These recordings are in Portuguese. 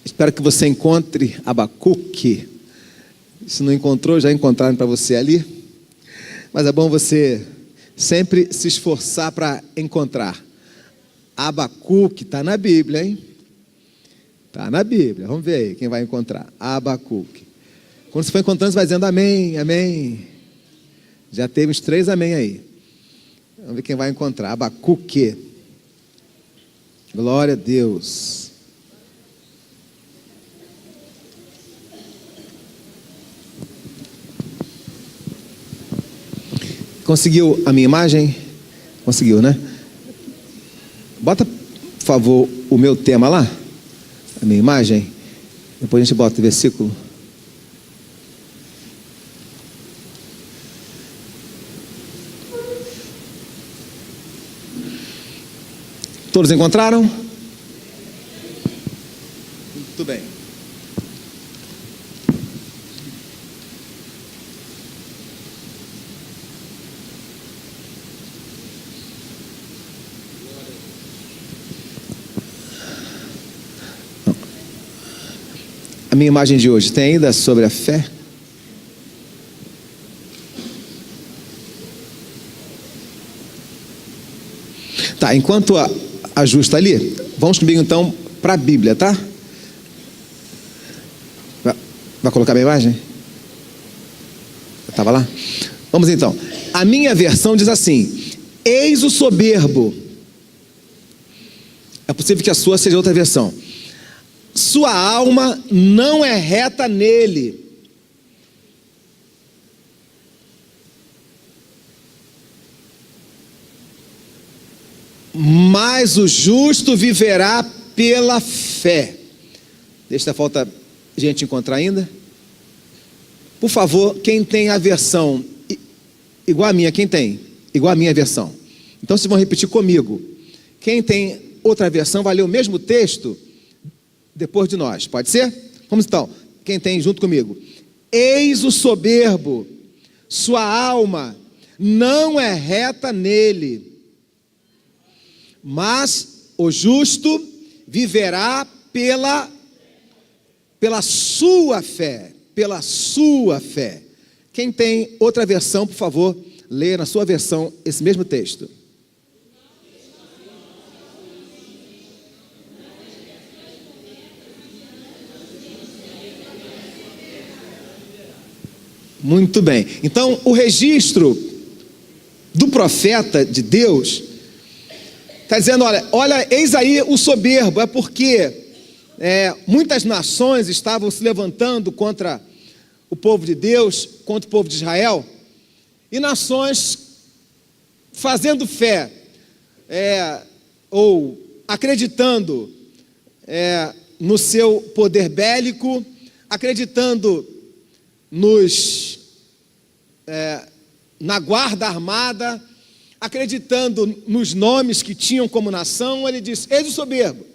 Espero que você encontre Abacuque. Se não encontrou, já encontraram para você ali. Mas é bom você sempre se esforçar para encontrar. Abacuque está na Bíblia, hein? Está na Bíblia. Vamos ver aí quem vai encontrar. Abacuque. Quando você for encontrando, você vai dizendo amém, amém. Já teve uns 3 amém aí. Vamos ver quem vai encontrar. Abacuque. Glória a Deus. Conseguiu a minha imagem? Conseguiu, né? Bota, por favor, o meu tema lá. A minha imagem. Depois a gente bota o versículo. Todos encontraram? Muito bem. A minha imagem de hoje tem ainda sobre a fé? Tá, enquanto ajusta ali, vamos comigo então para a Bíblia, tá? Vai colocar a minha imagem? Estava lá? Vamos então. A minha versão diz assim: eis o soberbo. É possível que a sua seja outra versão. Sua alma não é reta nele. Mas o justo viverá pela fé. Deixa, falta gente encontrar ainda. Por favor, quem tem a versão igual a minha, quem tem? Igual a minha versão. Então vocês vão repetir comigo. Quem tem outra versão vai ler o mesmo texto depois de nós, pode ser? Vamos então, quem tem junto comigo. Eis o soberbo, sua alma não é reta nele, mas o justo viverá pela sua fé, pela sua fé. Quem tem outra versão, por favor, leia na sua versão esse mesmo texto. Muito bem. Então, o registro do profeta de Deus está dizendo, olha, eis aí o soberbo. É porque muitas nações estavam se levantando contra o povo de Deus, contra o povo de Israel, e nações fazendo fé, ou acreditando no seu poder bélico, acreditando na guarda armada, acreditando nos nomes que tinham como nação. Ele disse, eis o soberbo,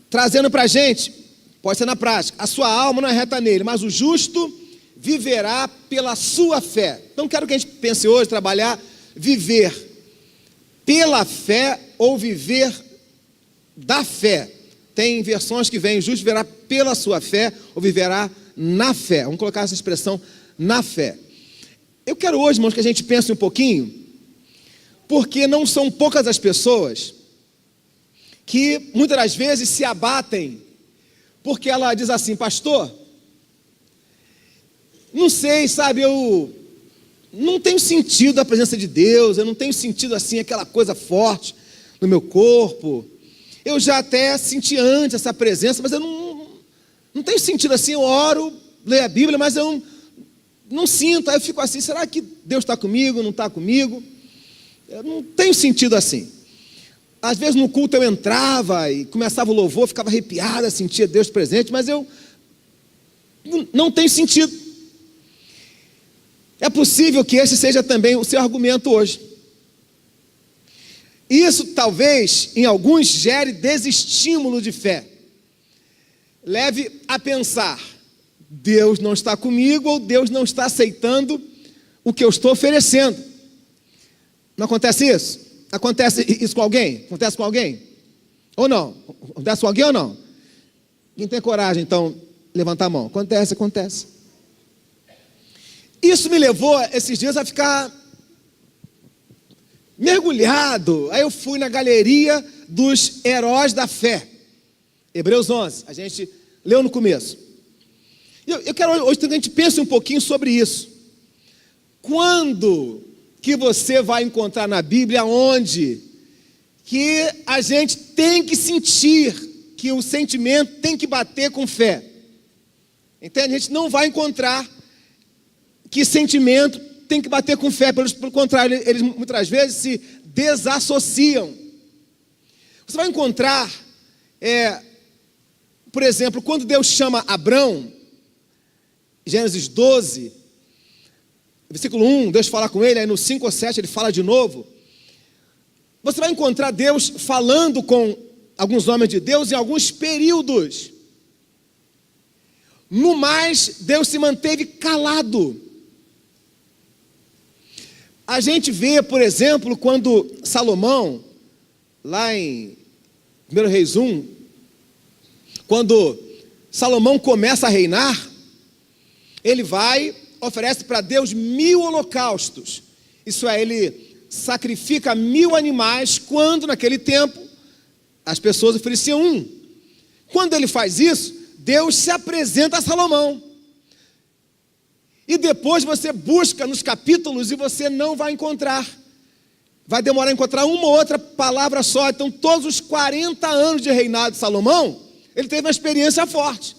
trazendo para a gente, pode ser na prática, a sua alma não é reta nele, mas o justo viverá pela sua fé. Então quero que a gente pense hoje, trabalhar, viver pela fé ou viver da fé. Tem versões que vêm, o justo viverá pela sua fé ou viverá na fé. Vamos colocar essa expressão, na fé. Eu quero hoje, irmãos, que a gente pense um pouquinho, porque não são poucas as pessoas que muitas das vezes se abatem, porque ela diz assim, pastor, não sei, sabe, eu não tenho sentido a presença de Deus, eu não tenho sentido assim aquela coisa forte no meu corpo, eu já até senti antes essa presença, mas eu não tenho sentido assim, eu oro, leio a Bíblia, mas eu não sinto. Aí eu fico assim, será que Deus está comigo, não está comigo? Eu não tenho sentido assim. Às vezes no culto eu entrava e começava o louvor, ficava arrepiada, sentia Deus presente, mas eu não tenho sentido. É possível que esse seja também o seu argumento hoje. Isso talvez em alguns gere desestímulo de fé. Leve a pensar, Deus não está comigo ou Deus não está aceitando o que eu estou oferecendo. Não acontece isso? Acontece isso com alguém? Acontece com alguém? Ou não? Acontece com alguém ou não? Quem tem coragem, então, levantar a mão. Acontece. Isso me levou, esses dias, a ficar mergulhado. Aí eu fui na galeria dos heróis da fé. Hebreus 11, a gente leu no começo. Eu quero hoje que a gente pense um pouquinho sobre isso. Quando que você vai encontrar na Bíblia onde que a gente tem que sentir que o sentimento tem que bater com fé? Entende? A gente não vai encontrar que sentimento tem que bater com fé. Pelo contrário, eles muitas vezes se desassociam. Você vai encontrar, por exemplo, quando Deus chama Abrão, Gênesis 12, versículo 1, Deus fala com ele, aí no 5 ou 7 ele fala de novo. Você vai encontrar Deus falando com alguns homens de Deus em alguns períodos. No mais, Deus se manteve calado. A gente vê, por exemplo, quando Salomão, lá em 1 Reis 1, quando Salomão começa a reinar, ele oferece para Deus 1000 holocaustos. Isso é, ele sacrifica 1000 animais, quando naquele tempo as pessoas ofereciam um. Quando ele faz isso, Deus se apresenta a Salomão. E depois você busca nos capítulos e você não vai encontrar. Vai demorar a encontrar uma ou outra palavra só. Então, todos os 40 anos de reinado de Salomão, ele teve uma experiência forte.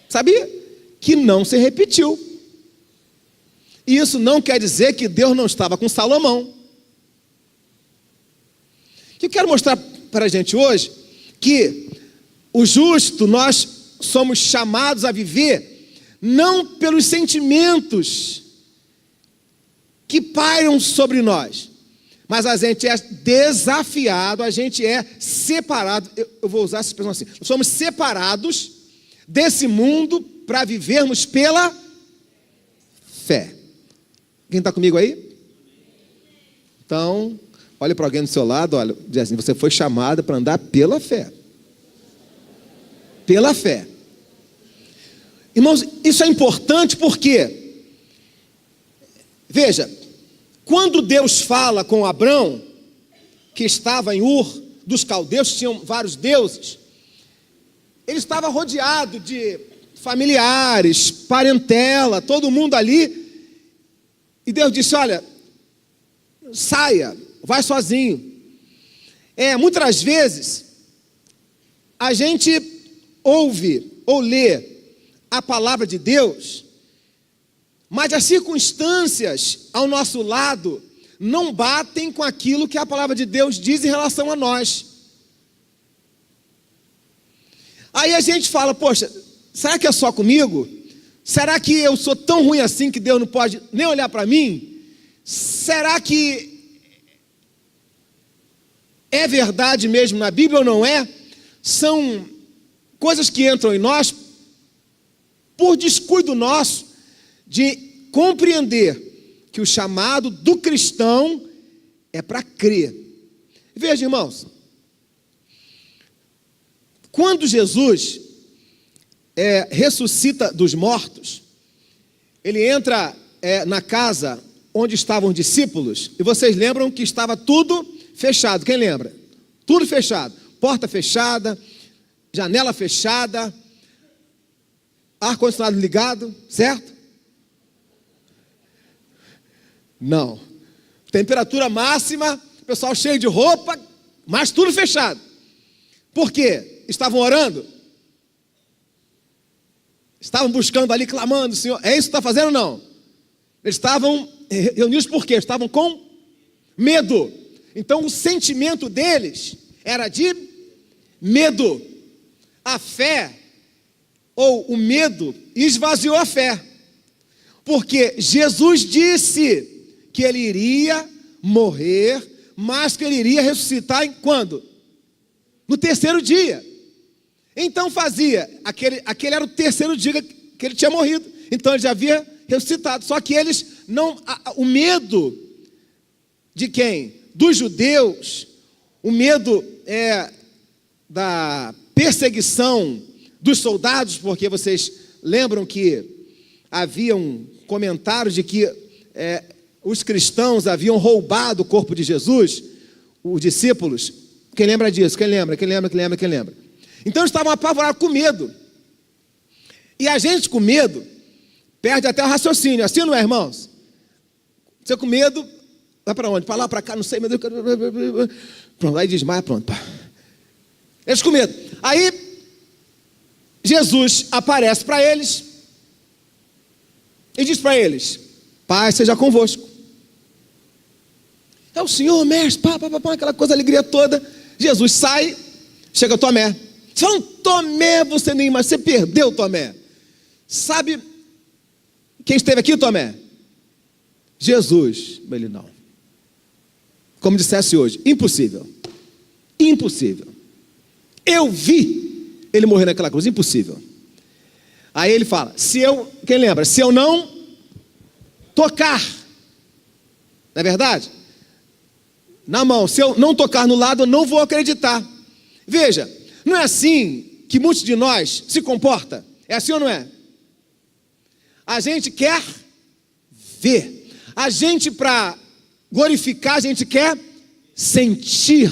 Sabia? Que não se repetiu. E isso não quer dizer que Deus não estava com Salomão. O que eu quero mostrar para a gente hoje, que o justo, nós somos chamados a viver não pelos sentimentos que pairam sobre nós, mas a gente é desafiado, a gente é separado, eu vou usar essa expressão assim, nós somos separados desse mundo para vivermos pela fé. Quem está comigo aí? Então, olhe para alguém do seu lado, olha, diz assim, você foi chamado para andar pela fé. Pela fé. Irmãos, isso é importante porque, veja, quando Deus fala com Abrão, que estava em Ur dos caldeus, tinham vários deuses, ele estava rodeado de familiares, parentela, todo mundo ali, e Deus disse, olha, saia, vai sozinho. Muitas vezes, a gente ouve ou lê a palavra de Deus, mas as circunstâncias ao nosso lado não batem com aquilo que a palavra de Deus diz em relação a nós. Aí a gente fala, poxa, será que é só comigo? Será que eu sou tão ruim assim que Deus não pode nem olhar para mim? Será que é verdade mesmo na Bíblia ou não é? São coisas que entram em nós por descuido nosso de compreender que o chamado do cristão é para crer. Veja, irmãos, quando Jesus ressuscita dos mortos, ele entra na casa onde estavam os discípulos, e vocês lembram que estava tudo fechado. Quem lembra? Tudo fechado, porta fechada, janela fechada, ar-condicionado ligado, certo? Não. Temperatura máxima, pessoal cheio de roupa, mas tudo fechado. Por quê? Estavam orando? Estavam buscando ali, clamando, Senhor. É isso que está fazendo ou não? Eles estavam reunidos por quê? Estavam com medo. Então o sentimento deles era de medo. A fé, ou o medo, esvaziou a fé. Porque Jesus disse que ele iria morrer, mas que ele iria ressuscitar em quando? No terceiro dia. Então aquele era o terceiro dia que ele tinha morrido. Então ele já havia ressuscitado. Só que eles não, o medo de quem? Dos judeus, O medo da perseguição dos soldados, porque vocês lembram que havia um comentário de que os cristãos haviam roubado o corpo de Jesus, os discípulos. Quem lembra disso? Quem lembra? Então eles estavam apavorados com medo. E a gente com medo perde até o raciocínio. Assim não é, irmãos? Você com medo, vai para onde? Para lá, para cá, não sei. Pronto, aí desmaia, pronto. Eles com medo. Aí Jesus aparece para eles e diz para eles: paz seja convosco. É o Senhor, mestre, aquela coisa, alegria toda. Jesus sai, chega Tomé. Você fala: Tomé, você nem mais, você perdeu, Tomé. Sabe quem esteve aqui, Tomé? Jesus. Ele: não. Como dissesse hoje, impossível. Impossível. Eu vi ele morrer naquela cruz, impossível. Aí ele fala: quem lembra? Se eu não tocar, não é verdade? Na mão, se eu não tocar no lado, eu não vou acreditar. Veja, não é assim que muitos de nós se comportam? É assim ou não é? A gente quer ver. A gente, para glorificar, a gente quer sentir.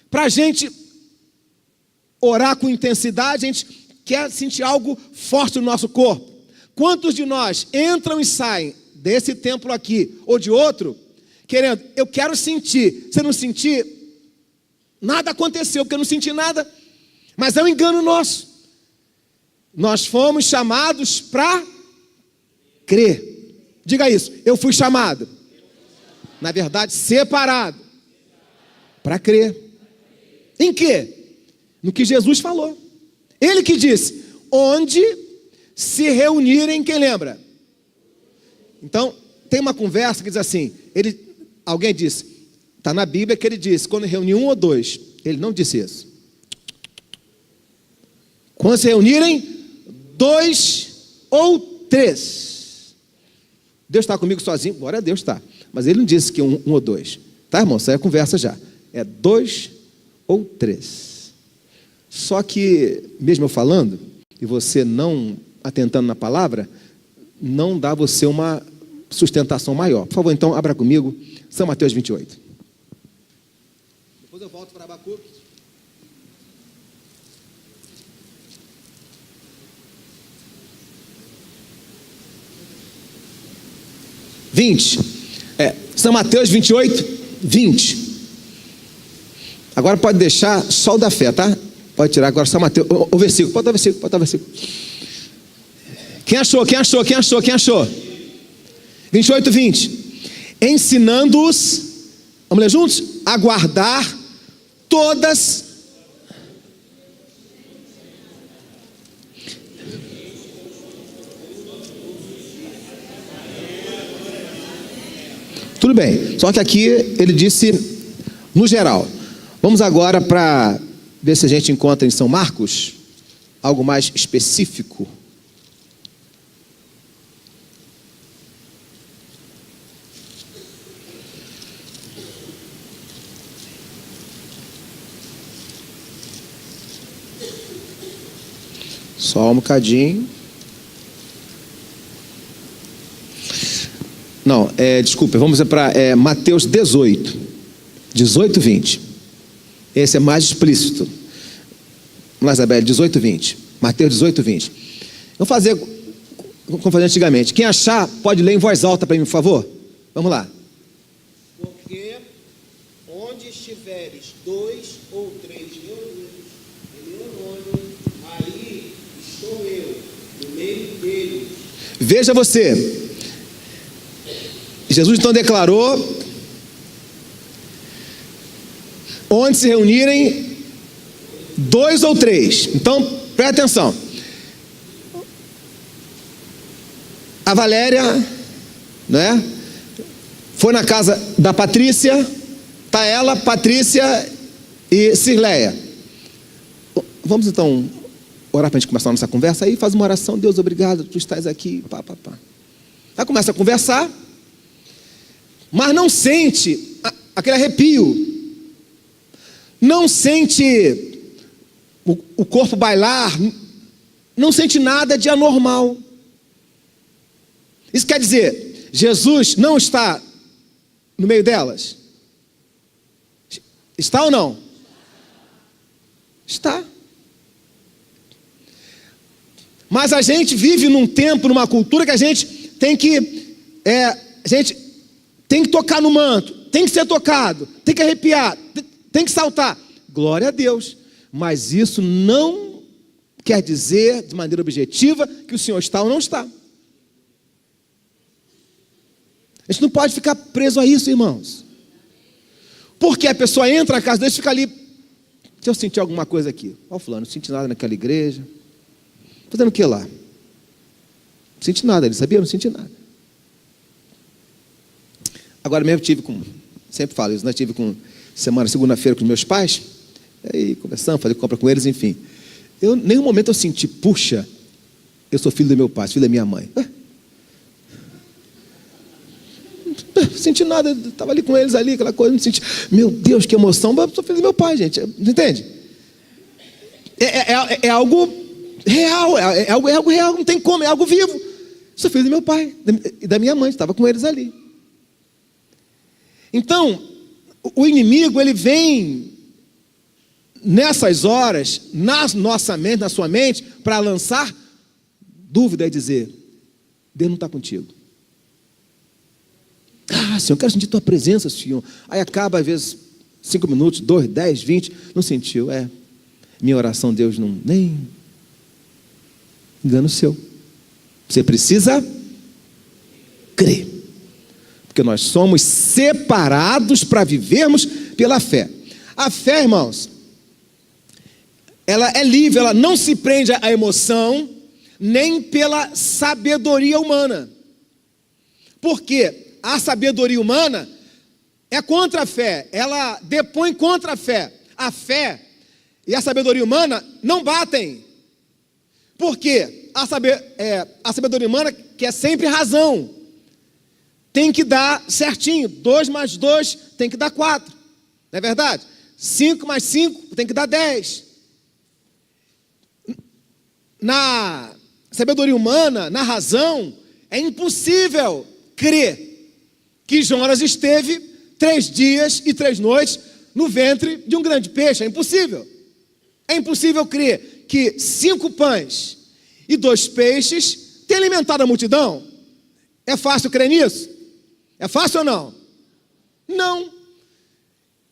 Para a gente orar com intensidade, a gente quer sentir algo forte no nosso corpo. Quantos de nós entram e saem desse templo aqui ou de outro, querendo, eu quero sentir. Se eu não sentir, nada aconteceu, porque eu não senti nada. Mas é um engano nosso. Nós fomos chamados para crer. Diga isso: eu fui chamado, na verdade, separado, para crer. Em quê? No que Jesus falou. Ele que disse: onde se reunirem, quem lembra? Então, tem uma conversa que diz assim, alguém disse, está na Bíblia que ele disse, quando reunir um ou dois. Ele não disse isso. Quando se reunirem 2 ou 3. Deus está comigo sozinho? Glória a Deus, está. Mas ele não disse que um ou 2. Tá, irmão? Isso aí é conversa já. É 2 ou 3. Só que, mesmo eu falando, e você não atentando na palavra, não dá você uma sustentação maior. Por favor, então, abra comigo São Mateus 28. Depois eu volto para Abacuque. São Mateus 28, 20. Agora pode deixar só o da fé, tá? Pode tirar agora São Mateus, o versículo, pode dar o versículo. Quem achou? 28, 20. Ensinando-os, vamos ler juntos? A guardar todas. Tudo bem, só que aqui ele disse no geral. Vamos agora para ver se a gente encontra em São Marcos algo mais específico. Só um bocadinho. Não, desculpa, vamos para Mateus 18, 20. Esse é mais explícito. Vamos lá, Isabel, 18, 20. Mateus 18, 20. Vamos fazer como fazia antigamente. Quem achar, pode ler em voz alta para mim, por favor. Vamos lá. Porque onde estiveres 2 ou 3 reunidos em meu nome, aí estou eu, no meio deles. Veja você. Jesus então declarou: onde se reunirem 2 ou 3. Então, presta atenção. A Valéria, né, foi na casa da Patrícia. Está ela, Patrícia e Cirleia. Vamos então orar para a gente começar a nossa conversa. Aí faz uma oração: Deus, obrigado, tu estás aqui. Aí começa a conversar, mas não sente aquele arrepio. não sente o corpo bailar, não sente nada de anormal. Isso quer dizer, Jesus não está no meio delas? Está ou não? Está. Mas a gente vive num tempo, numa cultura que a gente tem que tocar no manto, tem que ser tocado, tem que arrepiar, tem que saltar. Glória a Deus. Mas isso não quer dizer, de maneira objetiva, que o Senhor está ou não está. A gente não pode ficar preso a isso, irmãos. Porque a pessoa entra na casa deles e fica ali. Se eu sentir alguma coisa aqui. Ó, fulano, não senti nada naquela igreja. Fazendo o que lá? Não senti nada, ele sabia? Não senti nada. Agora mesmo sempre falo isso, né? Tive segunda-feira com meus pais. Aí conversando, fazer compra com eles, enfim. Em nenhum momento eu senti, puxa, eu sou filho do meu pai, filho da minha mãe. Não senti nada, estava ali com eles ali, aquela coisa, não senti. Meu Deus, que emoção, eu sou filho do meu pai, gente. Entende? É algo real, é algo real, não tem como, é algo vivo. Sou filho do meu pai e da minha mãe, estava com eles ali. Então, o inimigo, ele vem nessas horas, na nossa mente, na sua mente, para lançar dúvida e dizer: Deus não está contigo. Ah, Senhor, eu quero sentir tua presença, Senhor. Aí acaba, às vezes, 5 minutos, 2, 10, 20, não sentiu. Minha oração, Deus não, nem engano seu. Você precisa crer. Porque nós somos separados para vivermos pela fé. A fé, irmãos, ela é livre, ela não se prende à emoção, nem pela sabedoria humana. Porque a sabedoria humana é contra a fé, ela depõe contra a fé. A fé e a sabedoria humana não batem. Por quê? A sabedoria humana quer sempre razão. Tem que dar certinho. 2 mais 2 tem que dar 4. Não é verdade? 5 mais 5 tem que dar 10. Na sabedoria humana, na razão, é impossível crer que Jonas esteve 3 dias e 3 noites no ventre de um grande peixe. É impossível. É impossível crer que 5 pães e 2 peixes têm alimentado a multidão. É fácil crer nisso? É fácil ou não? Não.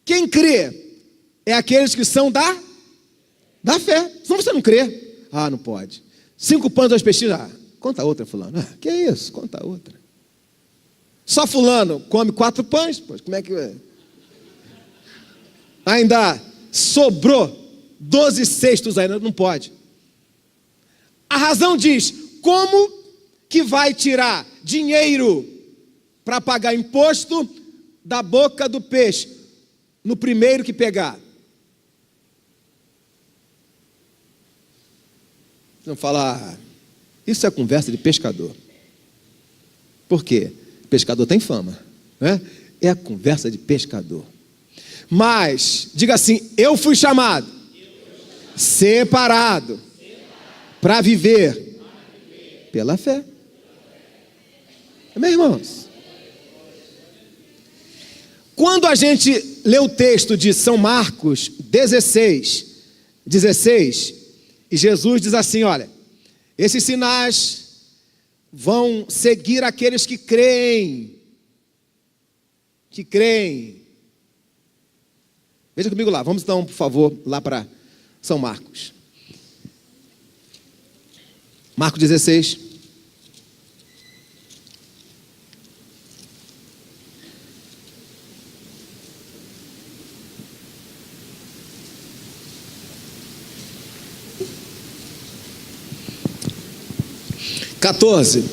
Quem crê é aqueles que são da fé. Senão você não crê. Ah, não pode. 5 pães e 2 peixes. Conta outra, fulano. Que é isso? Conta outra. Só fulano come 4 pães. Pois, como é que é? Ainda sobrou 12 cestos ainda. Não pode. A razão diz: como que vai tirar dinheiro para pagar imposto da boca do peixe no primeiro que pegar? Vamos falar, isso é conversa de pescador. Por quê? Pescador tem fama, né? É a conversa de pescador. Mas, diga assim: eu fui chamado, separado, para viver pela fé. Meus irmãos, quando a gente lê o texto de São Marcos 16, e Jesus diz assim: olha, esses sinais vão seguir aqueles que creem. Que creem. Veja comigo lá, vamos então, por favor, lá para São Marcos. Marcos 16. (14)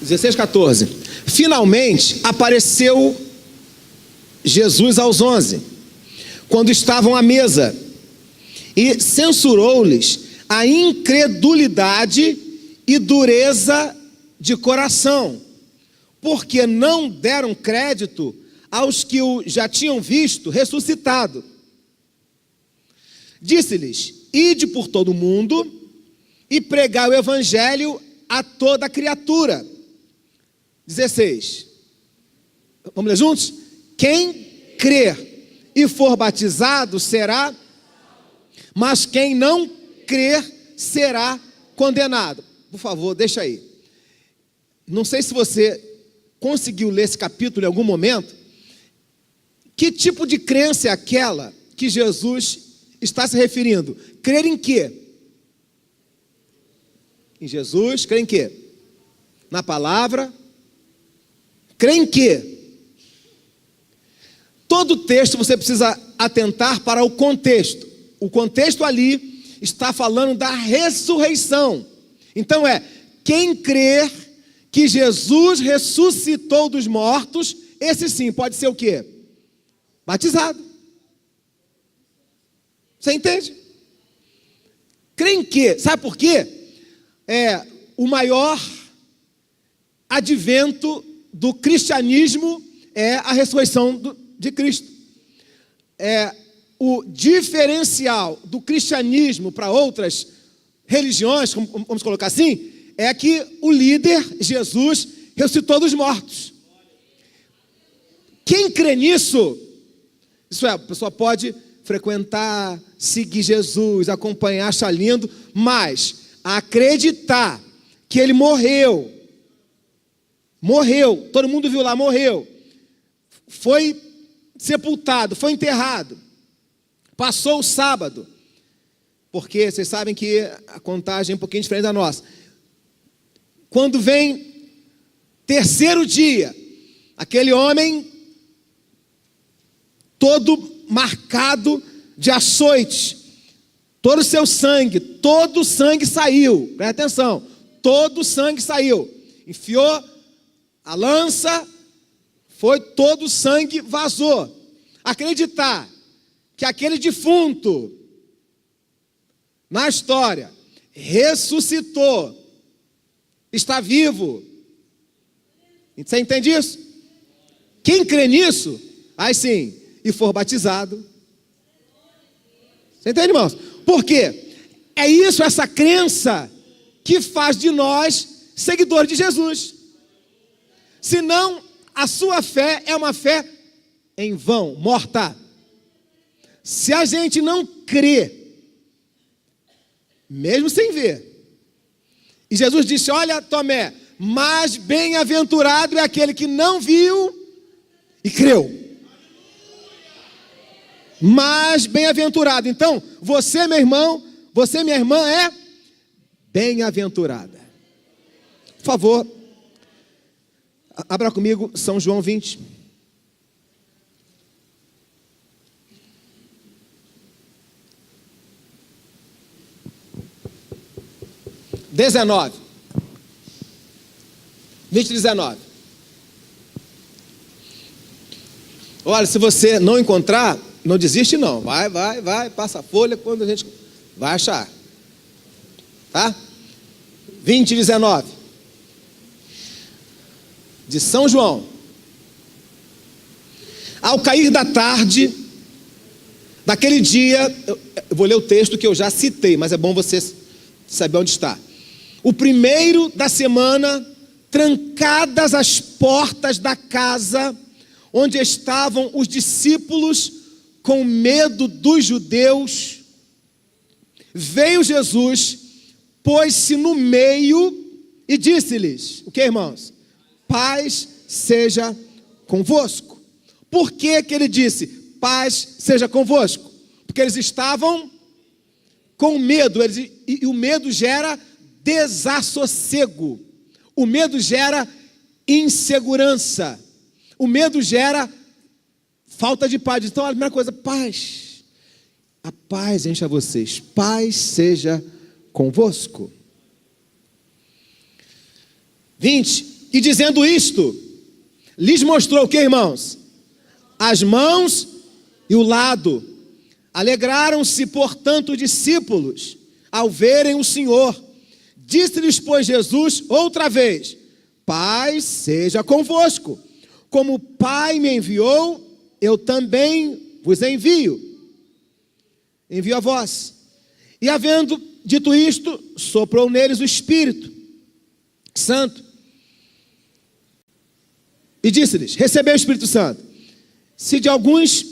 16, 14. Finalmente apareceu Jesus aos 11, quando estavam à mesa, e censurou-lhes a incredulidade e dureza de coração, porque não deram crédito aos que o já tinham visto ressuscitado. Disse-lhes: ide por todo o mundo e pregai o evangelho a toda criatura. 16. Vamos ler juntos? Quem crer e for batizado será, mas quem não crer será condenado. Por favor, deixa aí. Não sei se você conseguiu ler esse capítulo em algum momento. Que tipo de crença é aquela que Jesus está se referindo? Crer em quê? Em Jesus, crer em quê? Na palavra. Crer em quê? Todo texto você precisa atentar para o contexto. O contexto ali está falando da ressurreição. Então quem crer que Jesus ressuscitou dos mortos, esse sim pode ser o quê? Batizado. Você entende? Crê em quê? Sabe por quê? O maior advento do cristianismo é a ressurreição de Cristo. O diferencial do cristianismo para outras religiões, vamos colocar assim, é que o líder, Jesus, ressuscitou dos mortos. Quem crê nisso, isso a pessoa pode frequentar, seguir Jesus, acompanhar, achar lindo, mas acreditar que ele morreu, todo mundo viu lá, morreu, foi sepultado, foi enterrado, passou o sábado, porque vocês sabem que a contagem é um pouquinho diferente da nossa. Quando vem terceiro dia, aquele homem todo marcado de açoite, todo o sangue saiu, presta atenção, todo o sangue saiu, enfiou a lança, todo o sangue vazou. Acreditar que aquele defunto, na história, ressuscitou, está vivo. Você entende isso? Quem crê nisso, aí sim, e for batizado. Você entende, irmãos? Por quê? É isso, essa crença, que faz de nós seguidores de Jesus. Senão, a sua fé é uma fé em vão, morta. Se a gente não crê, mesmo sem ver, e Jesus disse: olha, Tomé, mais bem-aventurado é aquele que não viu e creu. Mais bem-aventurado. Então, você, meu irmão, você, minha irmã, é bem-aventurada. Por favor, abra comigo São João 20. XIX. Olha, se você não encontrar, não desiste não. Vai, passa a folha quando a gente vai achar. Tá? 20:19. De São João. Ao cair da tarde, daquele dia, eu vou ler o texto que eu já citei, mas é bom você saber onde está. O primeiro da semana, trancadas as portas da casa onde estavam os discípulos, com medo dos judeus, veio Jesus, pôs-se no meio e disse-lhes: o que, irmãos? Paz seja convosco. Por que ele disse paz seja convosco? Porque eles estavam com medo, e o medo gera desassossego, o medo gera insegurança, o medo gera falta de paz. Então a primeira coisa, paz. A paz encha vocês, paz seja convosco. 20, e dizendo isto, lhes mostrou o que, irmãos? As mãos e o lado. Alegraram-se, portanto, os discípulos ao verem o Senhor. Disse-lhes, pois, Jesus outra vez: paz seja convosco. como o Pai me enviou, eu também vos envio. Envio a vós. E havendo dito isto, soprou neles o Espírito Santo. E disse-lhes: recebei o Espírito Santo. Se de alguns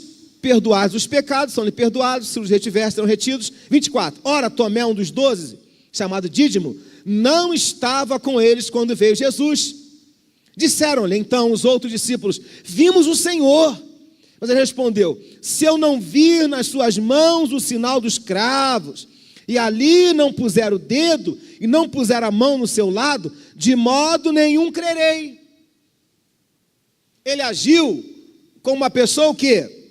perdoados os pecados, são-lhe perdoados, se os retiver, serão retidos. 24. Ora, Tomé, um dos 12, chamado Dídimo, não estava com eles quando veio Jesus. Disseram-lhe então os outros discípulos: vimos o Senhor. Mas ele respondeu: se eu não vir nas suas mãos o sinal dos cravos, e ali não puser o dedo, e não puser a mão no seu lado, de modo nenhum crerei. Ele agiu como uma pessoa o quê?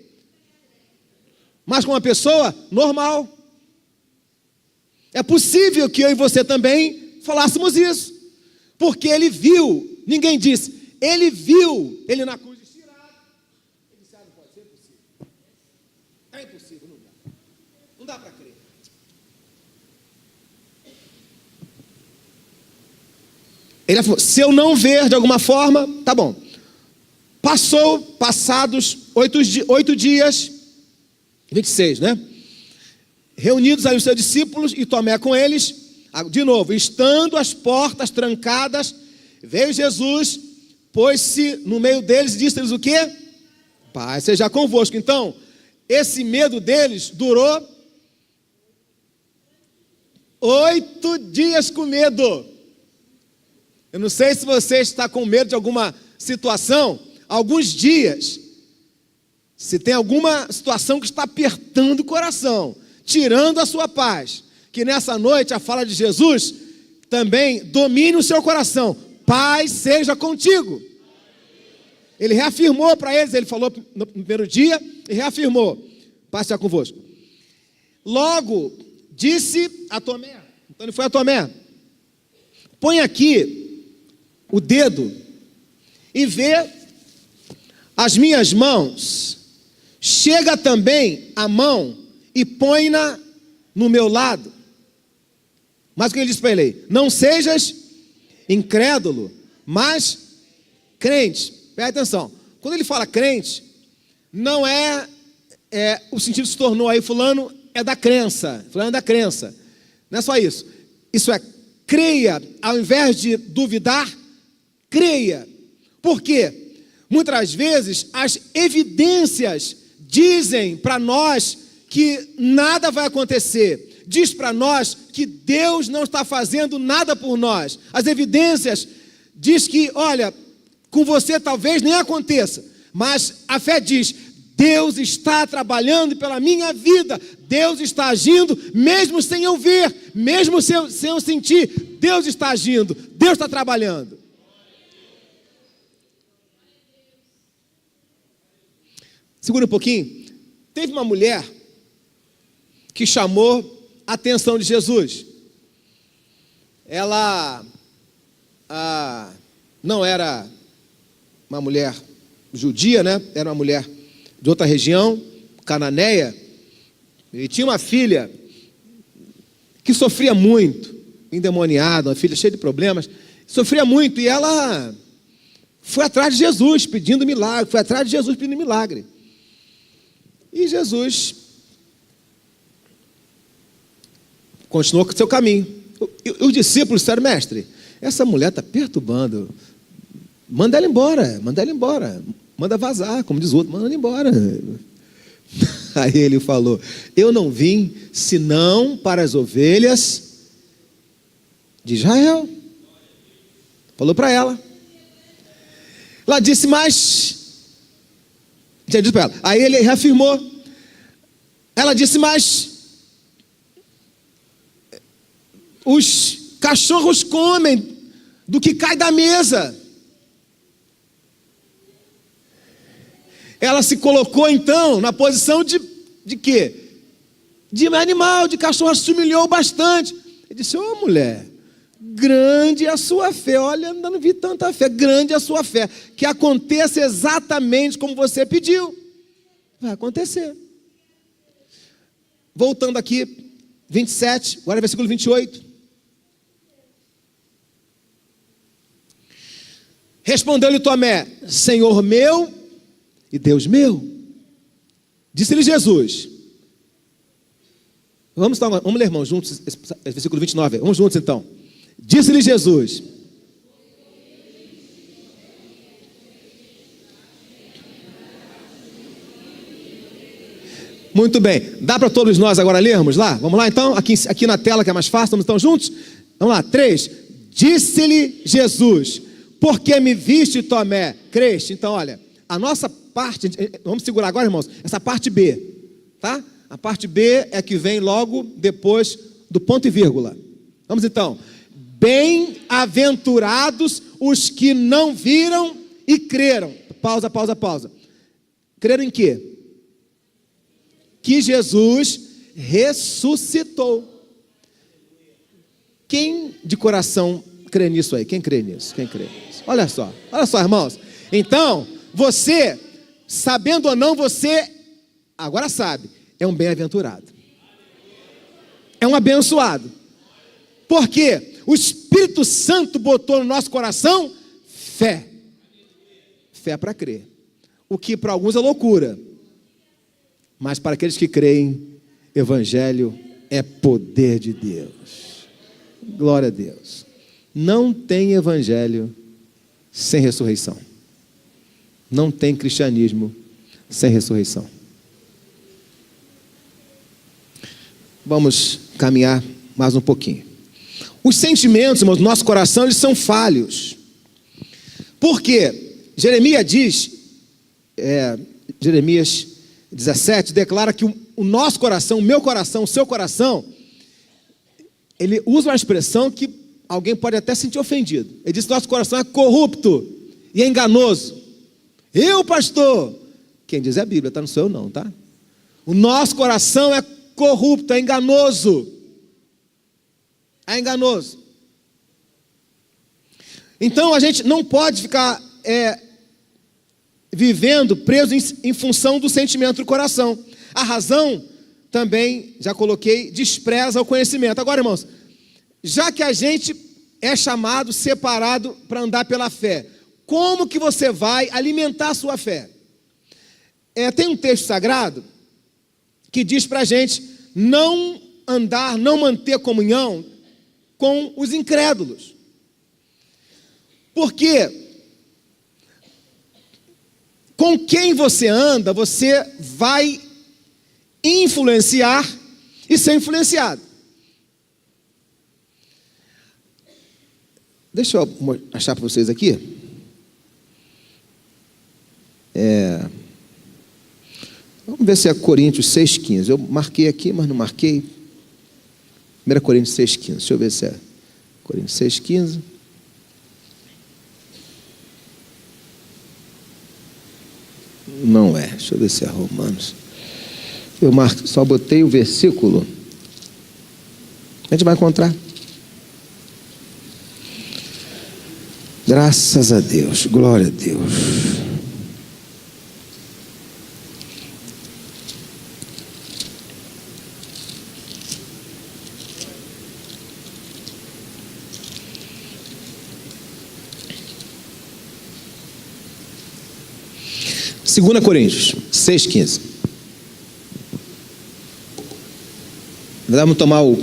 Mas como uma pessoa normal. É possível que eu e você também falássemos isso, porque ele viu, ninguém disse, ele viu ele na cruz estirado. Ele disse: não pode ser possível. É impossível, não dá para crer. Ele falou: se eu não ver de alguma forma, tá bom. Passados 8 dias, 26, né? Reunidos aí os seus discípulos e Tomé com eles, de novo, estando as portas trancadas, veio Jesus, pôs-se no meio deles e disse-lhes o quê? Pai seja convosco. Então, esse medo deles durou 8 dias com medo. Eu não sei se você está com medo de alguma situação, alguns dias, se tem alguma situação que está apertando o coração, tirando a sua paz, que nessa noite a fala de Jesus também domine o seu coração. Paz seja contigo. Ele reafirmou para eles, ele falou no primeiro dia e reafirmou: paz seja convosco. Logo disse a Tomé, então ele foi a Tomé: põe aqui o dedo e vê as minhas mãos, chega também a mão e põe-na no meu lado. Mas o que ele disse para ele? Não sejas incrédulo, mas crente. Presta atenção, quando ele fala crente, não o sentido se tornou aí, fulano é da crença, fulano é da crença. Não é só isso. Isso é, creia, ao invés de duvidar, creia. Por quê? Muitas vezes as evidências dizem para nós que nada vai acontecer. Diz para nós que Deus não está fazendo nada por nós. As evidências diz que, olha, com você talvez nem aconteça, mas a fé diz: Deus está trabalhando pela minha vida, Deus está agindo, mesmo sem eu ver, mesmo sem eu sentir, Deus está agindo, Deus está trabalhando. Segura um pouquinho. Teve uma mulher que chamou a atenção de Jesus. Ela não era uma mulher judia, né? Era uma mulher de outra região, cananeia, e tinha uma filha que sofria muito, endemoniada, uma filha cheia de problemas, sofria muito, e ela foi atrás de Jesus pedindo milagre, E Jesus continuou com o seu caminho. Os discípulos disseram: mestre, essa mulher está perturbando, manda ela embora, manda vazar, como diz o outro, manda ela embora. Aí ele falou: eu não vim senão para as ovelhas de Israel. Falou para ela. Ela disse: mas... tinha dito para ela. Aí ele reafirmou. Ela disse: mas os cachorros comem do que cai da mesa. Ela se colocou então na posição de quê? De animal, de cachorro, se humilhou bastante. Ele disse: ô mulher, grande é a sua fé. Olha, ainda não vi tanta fé. Grande é a sua fé. Que aconteça exatamente como você pediu. Vai acontecer. Voltando aqui, 27, agora versículo 28. Respondeu-lhe Tomé: Senhor meu e Deus meu. Disse-lhe Jesus. Vamos ler, irmãos, juntos, esse versículo 29. Vamos juntos então. Disse-lhe Jesus: muito bem, dá para todos nós agora lermos lá? Vamos lá então, aqui na tela que é mais fácil, estamos juntos? Vamos lá, 3. Disse-lhe Jesus: porque me viste, Tomé, creste? Então olha, a nossa parte, vamos segurar agora, irmãos, essa parte B, tá? A parte B é que vem logo depois do ponto e vírgula. Vamos então. Bem-aventurados os que não viram e creram. Pausa. Creram em quê? Que Jesus ressuscitou. Quem de coração crê nisso aí? Quem crê nisso? Olha só, irmãos. Então, você, sabendo ou não, você agora sabe, é um bem-aventurado. É um abençoado. Por quê? O Espírito Santo botou no nosso coração fé. Fé para crer. O que para alguns é loucura. Mas para aqueles que creem, Evangelho é poder de Deus. Glória a Deus. Não tem Evangelho sem ressurreição. Não tem cristianismo sem ressurreição. Vamos caminhar mais um pouquinho. Os sentimentos, irmãos, do nosso coração, eles são falhos. Por quê? Jeremias diz, Jeremias 17, declara que o nosso coração, o meu coração, o seu coração, ele usa uma expressão que alguém pode até se sentir ofendido. Ele diz que nosso coração é corrupto e é enganoso. Eu, pastor, quem diz é a Bíblia, tá? Não sou eu não, tá? O nosso coração é corrupto, é enganoso. É enganoso. Então a gente não pode ficar vivendo preso em função do sentimento do coração. A razão também, já coloquei, despreza o conhecimento. Agora, irmãos, já que a gente é chamado, separado para andar pela fé, como que você vai alimentar a sua fé? Tem um texto sagrado que diz para a gente não manter comunhão com os incrédulos. Porque com quem você anda, você vai influenciar e ser influenciado. Deixa eu achar para vocês aqui. Vamos ver se é Coríntios 6,15. Eu marquei aqui, mas não marquei. 1 Coríntios 6,15. Deixa eu ver se é Coríntios 6,15. Não é. Deixa eu ver se é Romanos. Eu só botei o versículo. A gente vai encontrar. Graças a Deus. Glória a Deus. Segunda Coríntios 6,15. Vamos tomar o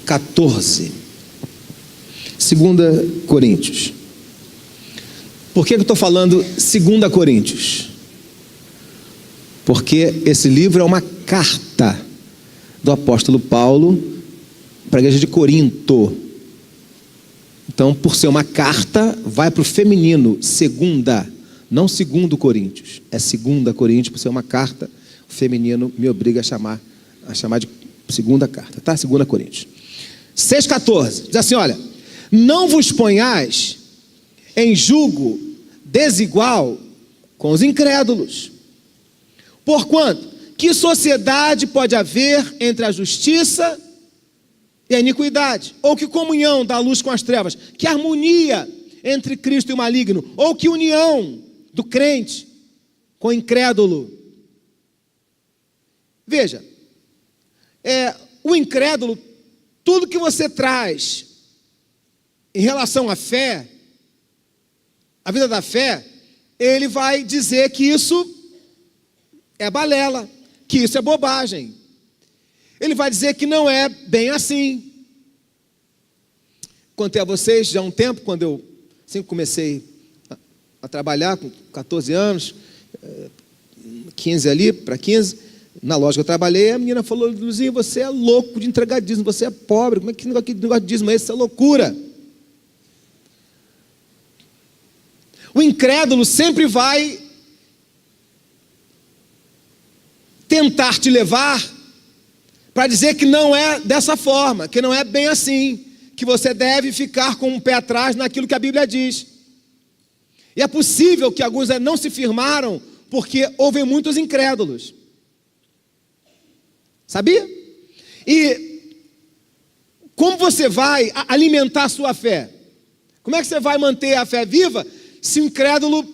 14. Segunda Coríntios. Por que eu estou falando 2 Coríntios? Porque esse livro é uma carta do apóstolo Paulo para a igreja de Corinto. Então, por ser uma carta, vai para o feminino, segunda. Não 2 Coríntios, é 2 Coríntios, por ser uma carta, o feminino me obriga a chamar de segunda carta, tá? 2 Coríntios 6,14, diz assim, olha: não vos ponhais em julgo desigual com os incrédulos, porquanto, que sociedade pode haver entre a justiça e a iniquidade? Ou que comunhão da luz com as trevas? Que harmonia entre Cristo e o maligno? Ou que união do crente com o incrédulo? Veja, o incrédulo, tudo que você traz em relação à fé, a vida da fé, ele vai dizer que isso é balela, que isso é bobagem. Ele vai dizer que não é bem assim. Contei a vocês já há um tempo, quando eu sempre comecei a trabalhar, com 14 anos, 15 ali, para 15, na loja que eu trabalhei, a menina falou: Luzinho, você é louco de entregar dízimo, você é pobre, como é que negócio de dízimo é esse? Isso é loucura. O incrédulo sempre vai tentar te levar para dizer que não é dessa forma, que não é bem assim, que você deve ficar com um pé atrás naquilo que a Bíblia diz. E é possível que alguns não se firmaram porque houve muitos incrédulos. Sabia? E como você vai alimentar a sua fé? Como é que você vai manter a fé viva se o incrédulo,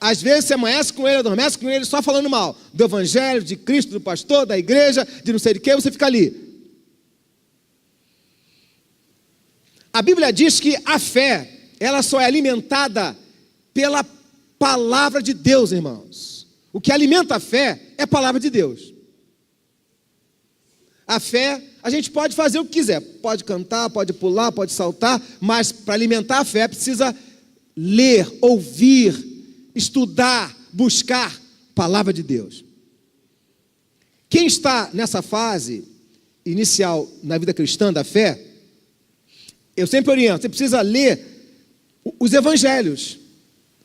às vezes você amanhece com ele, adormece com ele, só falando mal do evangelho, de Cristo, do pastor, da igreja, de não sei de quê, você fica ali. A Bíblia diz que a fé, ela só é alimentada pela palavra de Deus, irmãos. O que alimenta a fé é a palavra de Deus. A fé, a gente pode fazer o que quiser, pode cantar, pode pular, pode saltar, mas para alimentar a fé precisa ler, ouvir, estudar, buscar a palavra de Deus. Quem está nessa fase inicial na vida cristã da fé, eu sempre oriento, você precisa ler os evangelhos.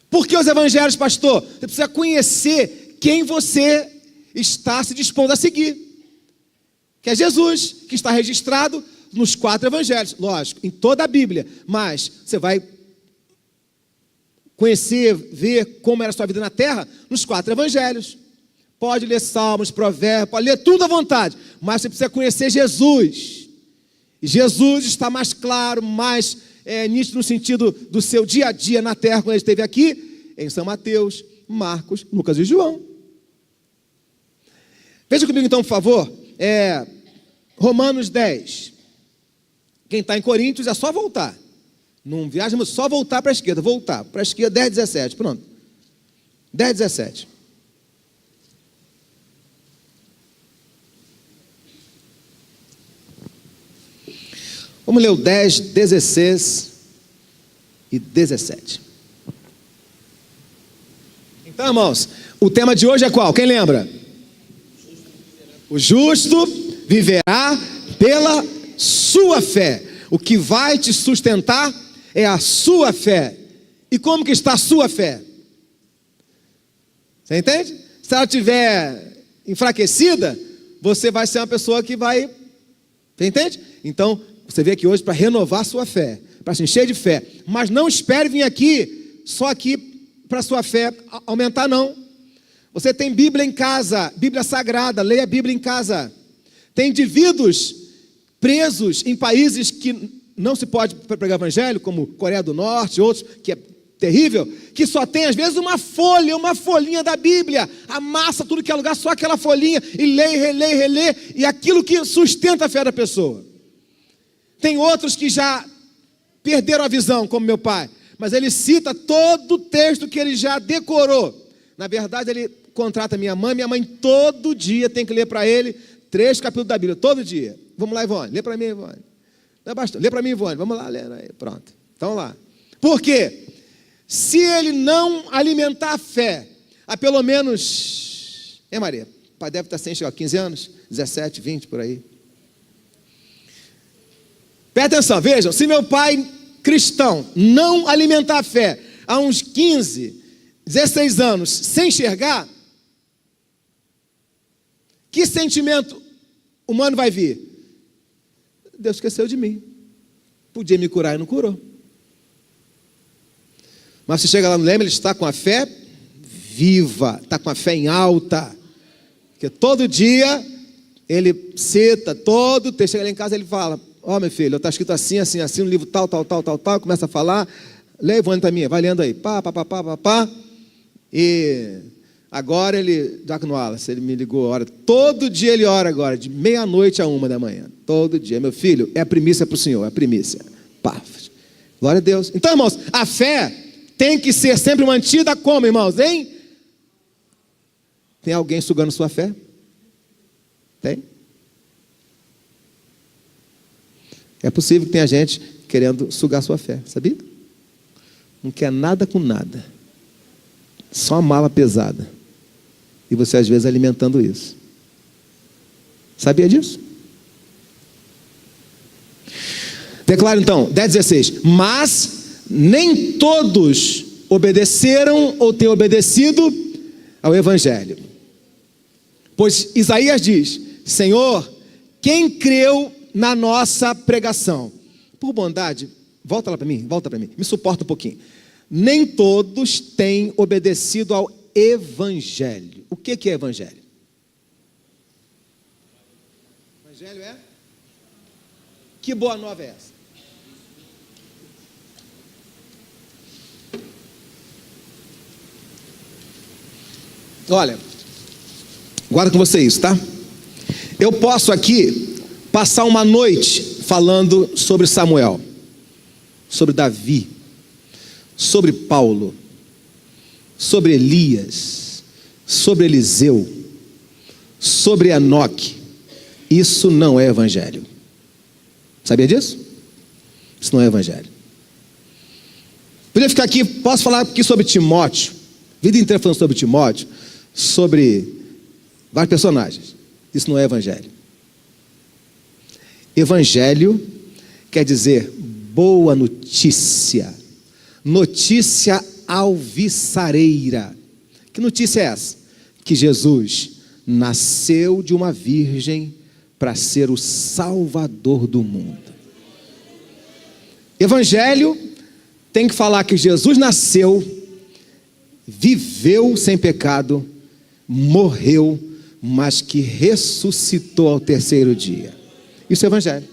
Por que os evangelhos, pastor? Você precisa conhecer quem você está se dispondo a seguir, que é Jesus, que está registrado nos 4 evangelhos, lógico, em toda a Bíblia, mas você vai conhecer, ver como era a sua vida na terra nos 4 evangelhos. Pode ler Salmos, Provérbios, pode ler tudo à vontade, mas você precisa conhecer Jesus. E Jesus está mais claro, mais nítido no sentido do seu dia a dia na terra, quando ele esteve aqui, em São Mateus, Marcos, Lucas e João. Veja comigo então, por favor, Romanos 10. Quem está em Coríntios é só voltar. Não viaja, só voltar para a esquerda. Voltar para a esquerda, 10, 17. Pronto. 10, 17. Vamos ler o 10, 16 e 17. Então, irmãos, o tema de hoje é qual? Quem lembra? O justo viverá pela sua fé. O que vai te sustentar é a sua fé. E como que está a sua fé? Você entende? Se ela estiver enfraquecida, você vai ser uma pessoa que vai... Você entende? Então, você veio aqui hoje para renovar a sua fé, para se encher de fé. Mas não espere vir aqui, só aqui para a sua fé aumentar, não. Você tem Bíblia em casa, Bíblia Sagrada, leia a Bíblia em casa. Tem indivíduos presos em países que não se pode pregar evangelho, como Coreia do Norte, outros, que é terrível, que só tem às vezes uma folhinha da Bíblia, amassa tudo que é lugar, só aquela folhinha, e lê, relê, e aquilo que sustenta a fé da pessoa. Tem outros que já perderam a visão, como meu pai, mas ele cita todo o texto que ele já decorou. Na verdade, ele contrata minha mãe todo dia tem que ler para ele 3 capítulos da Bíblia, todo dia. Vamos lá, Ivone, lê para mim, Ivone. Lê para mim, Ivone, vamos lá, lê aí, pronto. Então lá. Por quê? Se ele não alimentar a fé, há pelo menos... Maria, o pai deve estar sem chegar a 15 anos, 17, 20, por aí. Presta atenção, vejam, se meu pai cristão não alimentar a fé há uns 15, 16 anos sem enxergar, que sentimento humano vai vir? Deus esqueceu de mim. Podia me curar e não curou. Mas se chega lá no leme, ele está com a fé viva, está com a fé em alta. Porque todo dia ele cita, todo texto, chega lá em casa ele fala: ó, meu filho, está escrito assim, assim, assim, no livro tal, começa a falar, lê, Ivone para mim, vai lendo aí, pá. E agora ele, Diácono Wallace, ele me ligou, ora, todo dia ele ora agora, de meia-noite a 1 da manhã, todo dia, meu filho, é a primícia para o Senhor, é a primícia, pá, glória a Deus. Então, irmãos, a fé tem que ser sempre mantida como, irmãos, hein? Tem alguém sugando sua fé? Tem? É possível que tenha gente querendo sugar sua fé, sabia? Não quer nada com nada. Só uma mala pesada. E você às vezes alimentando isso. Sabia disso? Declaro então, 10:16. Mas nem todos obedeceram ou têm obedecido ao Evangelho. Pois Isaías diz: Senhor, quem creu na nossa pregação? Por bondade, volta lá para mim, me suporta um pouquinho. Nem todos têm obedecido ao Evangelho. O que é Evangelho? Evangelho é? Que boa nova é essa? Olha, guarda com você isso, tá? Eu posso aqui passar uma noite falando sobre Samuel, sobre Davi, sobre Paulo, sobre Elias, sobre Eliseu, sobre Enoque. Isso não é evangelho. Sabia disso? Isso não é evangelho. Podia ficar aqui, posso falar aqui sobre Timóteo, vida inteira falando sobre Timóteo, sobre vários personagens. Isso não é evangelho. Evangelho quer dizer boa notícia, notícia alvissareira. Que notícia é essa? Que Jesus nasceu de uma virgem para ser o Salvador do mundo. Evangelho tem que falar que Jesus nasceu, viveu sem pecado, morreu, mas que ressuscitou ao terceiro dia. Isso é evangelho.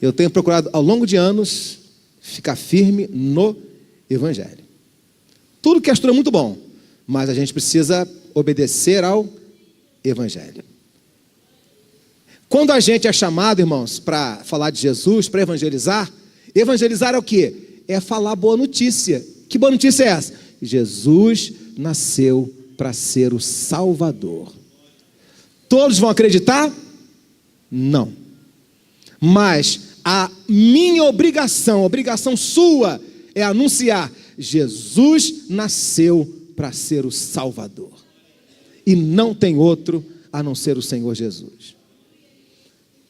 Eu tenho procurado ao longo de anos ficar firme no evangelho. Tudo que é estudo é muito bom, mas a gente precisa obedecer ao evangelho. Quando a gente é chamado, irmãos, para falar de Jesus, para evangelizar, evangelizar é o quê? É falar boa notícia. Que boa notícia é essa? Jesus nasceu para ser o Salvador. Todos vão acreditar? Não. Mas a minha obrigação, a obrigação sua, é anunciar: Jesus nasceu para ser o Salvador. E não tem outro a não ser o Senhor Jesus.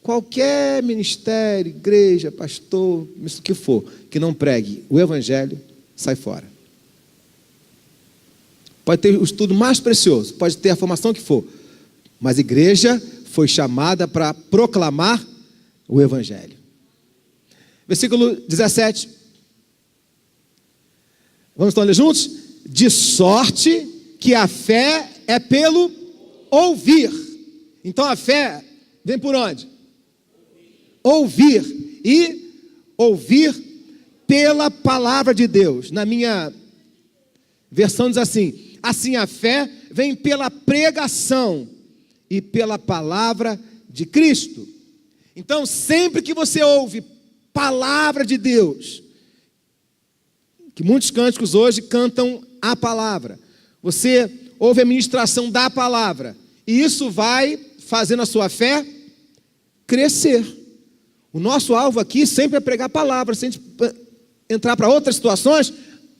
Qualquer ministério, igreja, pastor, isso que for, que não pregue o evangelho, sai fora. Pode ter o estudo mais precioso, pode ter a formação que for, mas a igreja foi chamada para proclamar o evangelho. Versículo 17. Vamos então ler juntos? De sorte que a fé é pelo ouvir. Então a fé vem por onde? Ouvir. E ouvir pela palavra de Deus. Na minha versão diz assim: assim a fé vem pela pregação e pela palavra de Cristo. Então, sempre que você ouve palavra de Deus, que muitos cânticos hoje cantam a palavra, você ouve a ministração da palavra, e isso vai fazendo a sua fé crescer. O nosso alvo aqui sempre é pregar a palavra. Se a gente entrar para outras situações,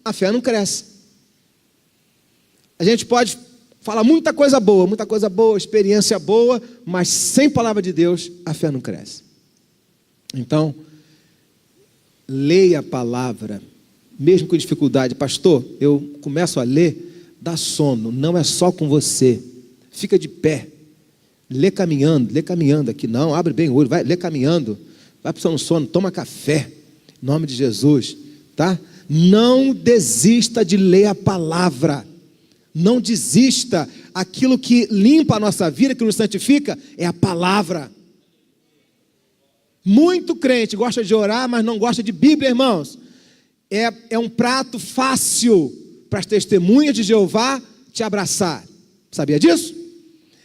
a fé não cresce. A gente pode falar muita coisa boa, experiência boa, mas sem palavra de Deus, a fé não cresce. Então, leia a palavra, mesmo com dificuldade. Pastor, eu começo a ler, dá sono, não é só com você. Fica de pé, lê caminhando aqui, não, abre bem o olho, vai, lê caminhando, vai para o sono, toma café, em nome de Jesus, tá? Não desista de ler a palavra. Não desista. Aquilo que limpa a nossa vida, que nos santifica, é a palavra. Muito crente gosta de orar, mas não gosta de Bíblia, irmãos. É um prato fácil para as testemunhas de Jeová te abraçar. Sabia disso?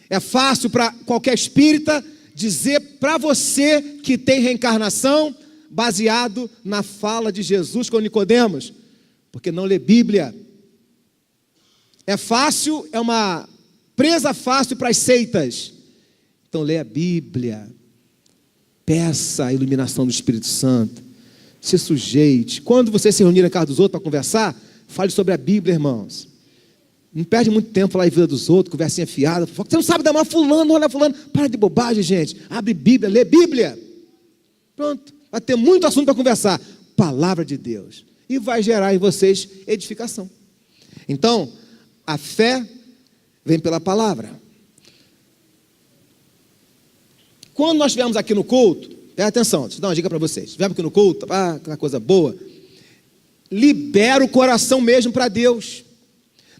É fácil para qualquer espírita dizer para você que tem reencarnação, baseado na fala de Jesus com Nicodemos. porque não lê Bíblia. É fácil, é uma presa fácil para as seitas. Então leia a Bíblia, peça a iluminação do Espírito Santo, se sujeite. Quando você se reunir na casa dos outros para conversar, fale sobre a Bíblia, irmãos. Não perde muito tempo falar em vida dos outros, conversinha fiada. Você não sabe dar uma fulano, olha fulano. Para de bobagem, gente. Abre Bíblia, lê Bíblia. Pronto. Vai ter muito assunto para conversar. Palavra de Deus. E vai gerar em vocês edificação. Então, a fé vem pela palavra. Quando nós estivermos aqui no culto, presta atenção, deixa eu dar uma dica para vocês. Estivermos aqui no culto, aquela coisa boa. Libera o coração mesmo para Deus.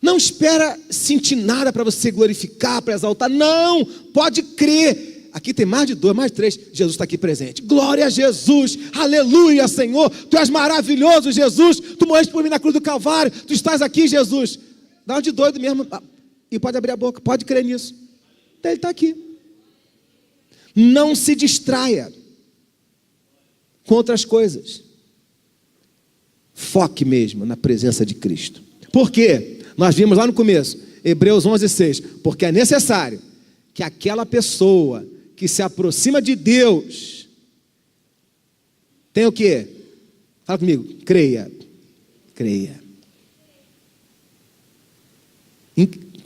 Não espera sentir nada para você glorificar, para exaltar. Não, pode crer. Aqui tem mais de 2, mais de 3. Jesus está aqui presente. Glória a Jesus, aleluia, Senhor. Tu és maravilhoso, Jesus. Tu morreste por mim na cruz do Calvário. Tu estás aqui, Jesus. Dá uma de doido mesmo. E pode abrir a boca, pode crer nisso. Ele está aqui. Não se distraia com outras coisas. Foque mesmo na presença de Cristo. Por quê? Nós vimos lá no começo, Hebreus 11:6, porque é necessário que aquela pessoa que se aproxima de Deus tenha o quê? Fala comigo, creia. Creia.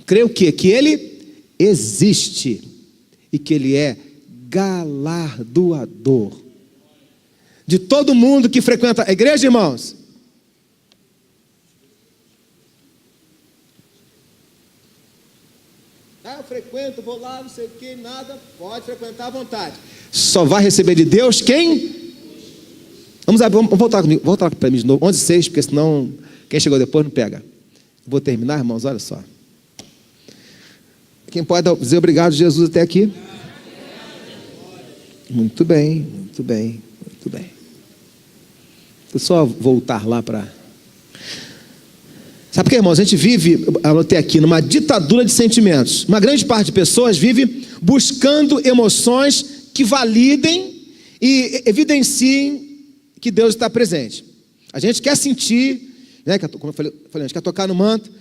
Creia o quê? Que Ele existe e que Ele é galardoador de todo mundo que frequenta a igreja, irmãos. Eu frequento, vou lá, não sei o que, nada, pode frequentar à vontade. Só vai receber de Deus quem? Vamos voltar comigo, voltar para mim de novo, 11:6, porque senão quem chegou depois não pega. Vou terminar, irmãos, olha só. Quem pode dizer obrigado, Jesus, até aqui? Muito bem, muito bem, muito bem. Vou só voltar lá para... Sabe por quê, irmãos? A gente vive, anotei aqui, numa ditadura de sentimentos. Uma grande parte de pessoas vive buscando emoções que validem e evidenciem que Deus está presente. A gente quer sentir, né, como eu falei, a gente quer tocar no manto.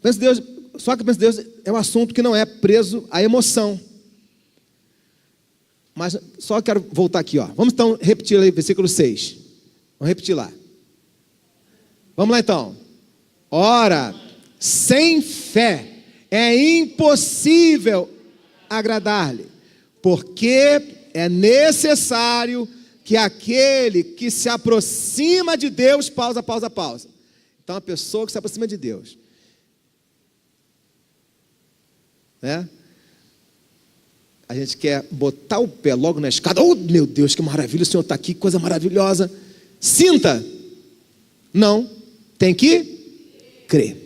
Pensa Deus, só que pensa Deus é um assunto que não é preso à emoção. Mas só quero voltar aqui, ó. Vamos então repetir aí, versículo 6. Vamos repetir lá. Vamos lá então. Ora, sem fé é impossível agradar-lhe, porque é necessário que aquele que se aproxima de Deus, pausa. Então, a pessoa que se aproxima de Deus, né? A gente quer botar o pé logo na escada. Oh, meu Deus, que maravilha, o Senhor está aqui, coisa maravilhosa. Sinta. Não, tem que crer.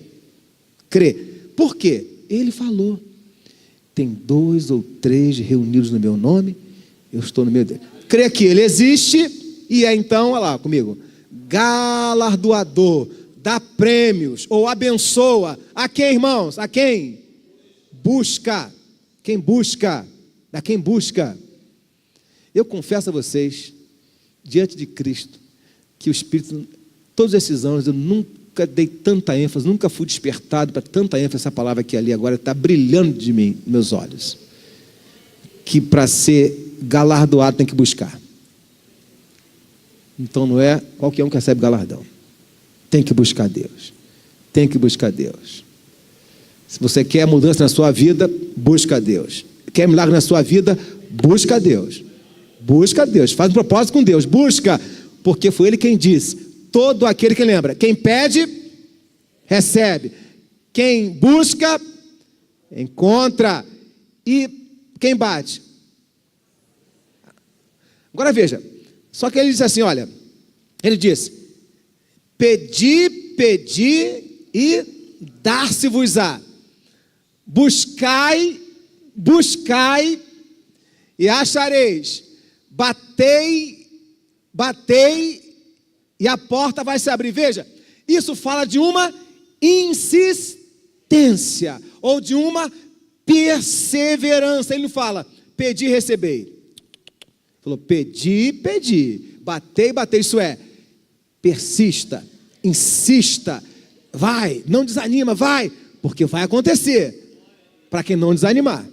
Crer. Por quê? Ele falou. Tem 2 ou 3 reunidos no meu nome, eu estou no meio dele. Crê que Ele existe e é então, olha lá comigo, galardoador, dá prêmios ou abençoa. A quem, irmãos? A quem? Busca. Quem busca? A quem busca? Eu confesso a vocês, diante de Cristo, que o Espírito, todos esses anos, eu nunca dei tanta ênfase, nunca fui despertado para tanta ênfase. Essa palavra aqui ali agora está brilhando de mim, meus olhos. Que para ser galardoado tem que buscar. Então não é qualquer um que recebe galardão. Tem que buscar Deus. Tem que buscar Deus. Se você quer mudança na sua vida, busca Deus. Quer milagre na sua vida, busca Deus. Busca Deus. Faz um propósito com Deus. Busca. Porque foi Ele quem disse. Todo aquele que lembra. Quem pede, recebe. Quem busca, encontra. E quem bate? Agora veja. Só que ele disse assim, olha. Ele disse. Pedi, pedi e dar-se-vos-á. Buscai, buscai e achareis. Batei, batei e a porta vai se abrir. Veja, isso fala de uma insistência ou de uma perseverança. Ele não fala, pedi e recebei. Falou, pedi, pedi. Batei, batei. Isso é, persista, insista, vai, não desanima, vai, porque vai acontecer, para quem não desanimar.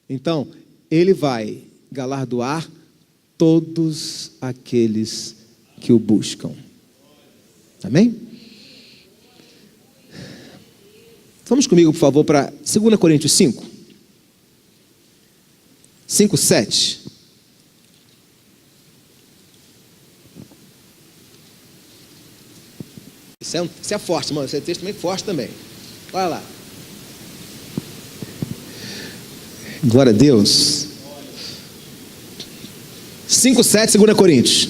Então, ele vai galardoar todos aqueles que o buscam. Amém? Vamos comigo, por favor, para 2 Coríntios 5. 5:7. Isso é forte, mano. Esse texto também é forte também. Olha lá. Glória a Deus. 5:7, 2 Coríntios.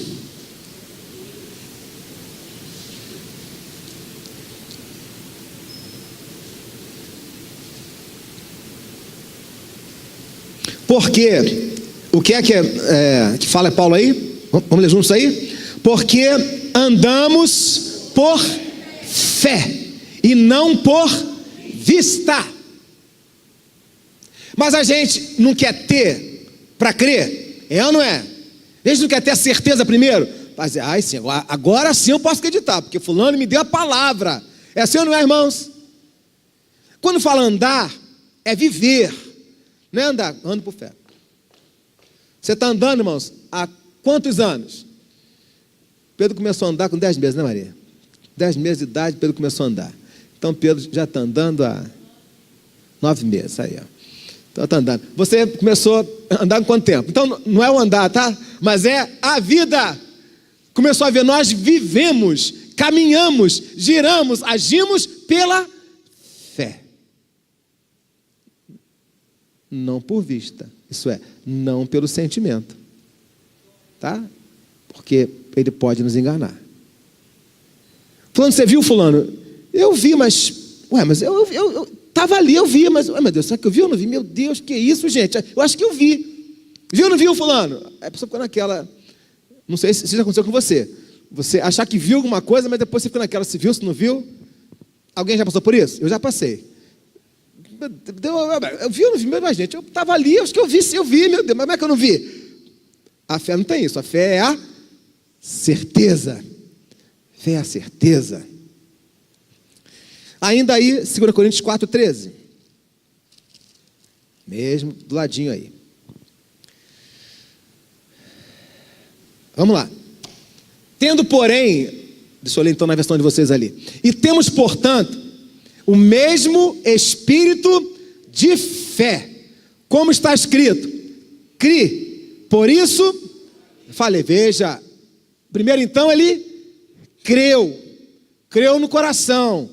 Porque, o que é que fala Paulo aí? Vamos ler juntos aí? Porque andamos por fé e não por vista. Mas a gente não quer ter para crer, é ou não é? A gente não quer ter a certeza primeiro, para dizer, sim, agora sim eu posso acreditar, porque fulano me deu a palavra. É assim ou não é, irmãos? Quando fala andar, é viver, não é andar, ando por fé. Você está andando, irmãos, há quantos anos? Pedro começou a andar com 10 meses, né, Maria? 10 meses de idade, Pedro começou a andar. Então Pedro já está andando há 9 meses, aí, ó. Então está andando. Você começou a andar com quanto tempo? Então não é o andar, tá? Mas é a vida. Começou a ver, nós vivemos, caminhamos, giramos, agimos pela fé. Não por vista. Isso é, não pelo sentimento. Tá? Porque ele pode nos enganar. Fulano, você viu, fulano? Eu vi, mas... mas eu estava ali, eu vi, mas... meu Deus, será que eu vi ou não vi? Meu Deus, que isso, gente? Eu acho que eu vi. Viu ou não viu, fulano? Aí a pessoa ficou naquela... Não sei se já aconteceu com você. Você achar que viu alguma coisa, mas depois você fica naquela, se viu, se não viu. Alguém já passou por isso? Eu já passei. Eu vi ou não vi? Mas, gente, eu estava ali, acho que eu vi, sim, eu vi, meu Deus, mas como é que eu não vi? A fé não tem isso, a fé é a certeza. Fé é a certeza. Ainda aí, 2 Coríntios 4:13. Mesmo do ladinho aí. Vamos lá. Tendo, porém, deixa eu ler então na versão de vocês ali. E temos, portanto, o mesmo espírito de fé, como está escrito, cri, por isso, falei, veja, primeiro então ele creu no coração,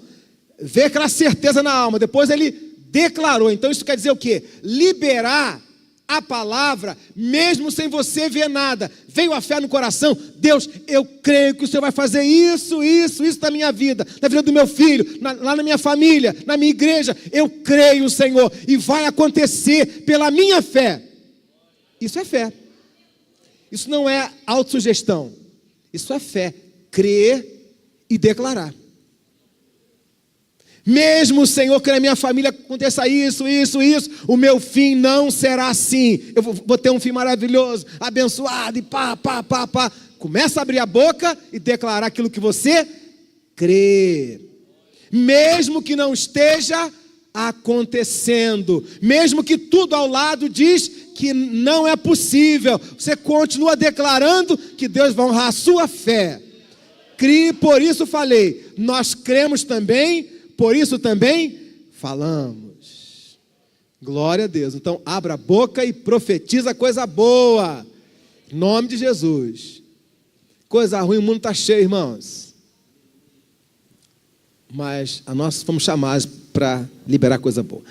veio aquela certeza na alma, depois ele declarou. Então isso quer dizer o quê? Liberar a palavra, mesmo sem você ver nada. Veio a fé no coração. Deus, eu creio que o Senhor vai fazer isso na minha vida, na vida do meu filho, lá na minha família, na minha igreja. Eu creio, Senhor, e vai acontecer pela minha fé. Isso é fé. Isso não é autossugestão. Isso é fé. Crer e declarar. Mesmo, Senhor, que na minha família aconteça isso, o meu fim não será assim. Eu vou ter um fim maravilhoso, abençoado, e pá. Começa a abrir a boca e declarar aquilo que você crê. Mesmo que não esteja acontecendo, mesmo que tudo ao lado diz que não é possível, você continua declarando que Deus vai honrar a sua fé. Crie, por isso falei, nós cremos também, por isso também falamos. Glória a Deus. Então abra a boca e profetiza coisa boa, em nome de Jesus. Coisa ruim, o mundo está cheio, irmãos, mas nós fomos chamados para liberar coisa boa.